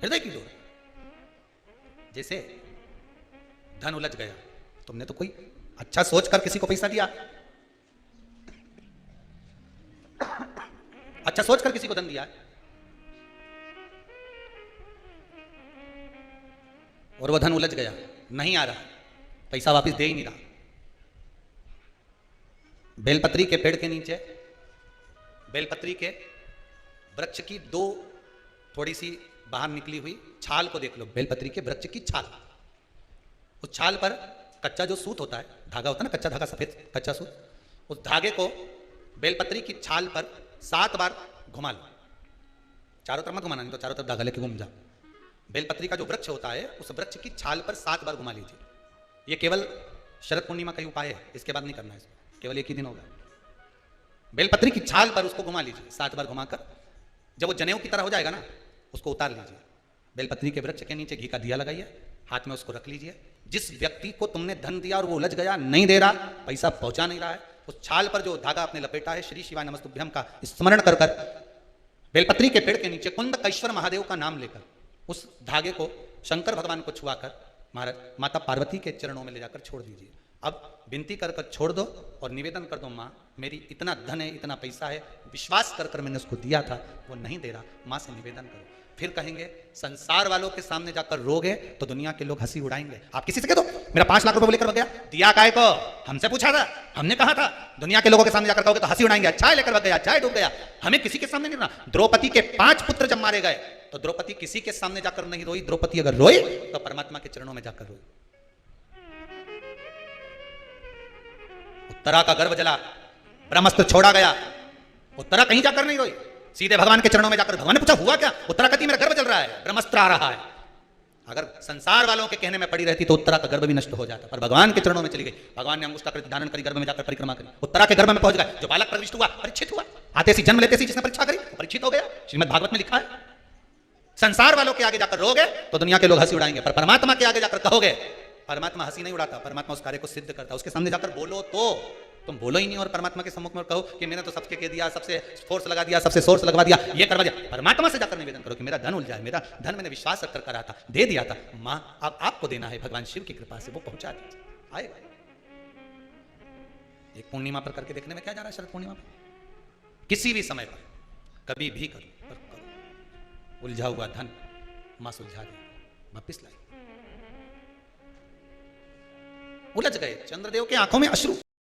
हृदय की डोर। जैसे धन उलझ गया, तुमने तो कोई अच्छा सोचकर किसी को पैसा दिया, अच्छा सोचकर किसी को धन दिया और वह धन उलझ गया, नहीं आ रहा, पैसा वापस दे ही नहीं रहा। बेलपत्री के पेड़ के नीचे बेलपत्री के वृक्ष की दो थोड़ी सी बाहर निकली हुई छाल को देख लो, बेलपत्री के वृक्ष की छाल। उस छाल पर कच्चा जो सूत होता है, धागा होता है ना, कच्चा धागा, सफेद कच्चा सूत, उस धागे को बेलपत्री की छाल पर 7 बार घुमा लो। चारों तरफ मत घुमाना, नहीं तो चारों तरफ धागा लेके घूम जाओ। बेलपत्री का जो वृक्ष होता है, उस वृक्ष की छाल पर 7 बार घुमा लीजिए। ये केवल शरद पूर्णिमा का ही उपाय है, इसके बाद नहीं करना है, केवल एक ही दिन होगा। बेलपत्री की छाल पर उसको घुमा लीजिए 7 बार घुमाकर, जब वो जनेऊ की तरह हो जाएगा ना, उसको उतार लीजिए। बेलपत्री के वृक्ष के नीचे घी का दिया लगाइए, हाथ में उसको रख लीजिए। जिस व्यक्ति को तुमने धन दिया और वो उलझ गया, नहीं दे रहा, पैसा पहुंचा नहीं रहा है, उस छाल पर जो धागा आपने लपेटा है, श्री शिवाय नमस्तुभ्यम का स्मरण कर कर बेलपत्री के पेड़ के नीचे कुंदकेश्वर महादेव का नाम लेकर उस धागे को शंकर भगवान को छुआकर महाराज माता पार्वती के चरणों में ले जाकर छोड़ दीजिए। अब विनती कर कर छोड़ दो और निवेदन कर दो, माँ मेरी इतना धन है, इतना पैसा है, विश्वास कर कर मैंने उसको दिया था, वो नहीं दे रहा, माँ से निवेदन करो। फिर कहेंगे संसार वालों के सामने जाकर रोगे तो दुनिया के लोग हंसी उड़ाएंगे। आप किसी से कह दो मेरा 5 लाख रुपए लेकर भाग गया, दिया काय को, हमसे पूछा था, हमने कहा था। दुनिया के लोगों के सामने जाकर कहोगे तो हंसी उड़ाएंगे, अच्छा लेकर भाग गया, अच्छा डूब गया। हमें किसी के सामने नहीं रोना। द्रौपदी के 5 पुत्र जब मारे गए तो द्रौपदी किसी के सामने जाकर नहीं रोई। द्रौपदी अगर रोई तो परमात्मा के चरणों में जाकर रोई। उत्तरा का गर्भ जला, ब्रह्मास्त्र छोड़ा गया, उत्तरा कहीं जाकर नहीं रोई, सीधे भगवान के चरणों में जाकर। भगवान ने पूछा हुआ क्या? उत्तरा कहती मेरा गर्भ जल रहा है, ब्रह्मास्त्र आ रहा है। अगर संसार वालों के कहने में पड़ी रहती तो उत्तरा का गर्भ भी नष्ट हो जाता, पर भगवान के चरणों में चली गई। भगवान ने अंगुष्ठाकृति धारण करी, गर्भ में जाकर परिक्रमा करी, उत्तरा के गर्भ में पहुंच गए। जो बालक प्रविष्ट हुआ परीक्षित हुआ, आते सी जन्म लेते सी जिसने परीक्षा करी परीक्षित हो गया। श्रीमद् भागवत में लिखा है। संसार वालों के आगे जाकर रोगे तो दुनिया के लोग हंसी उड़ाएंगे, पर परमात्मा के आगे जाकर कहोगे, परमात्मा हंसी नहीं उड़ाता, परमात्मा उस कार्य को सिद्ध करता। उसके सामने जाकर बोलो तो तुम बोलो ही नहीं और परमात्मा के सम्मुख में कहो कि मैंने तो सबके कह दिया, सबसे फोर्स लगा दिया, सबसे सोर्स लगवा दिया, ये करवा दिया। परमात्मा से जाकर निवेदन करो कि मेरा धन उलझा है, मेरा धन मैंने विश्वास रखकर करा था, दे दिया था, माँ अब आपको देना है, भगवान शिव की कृपा से वो पहुंचा दीजिए, आएगा। एक पूर्णिमा पर करके देखने में क्या जा रहा है? शरद पूर्णिमा पर किसी भी समय पर कभी भी करो, उलझा हुआ धन मां सुलझा दे, वापिस लाई। उलझ गए, चंद्रदेव के आंखों में अश्रु।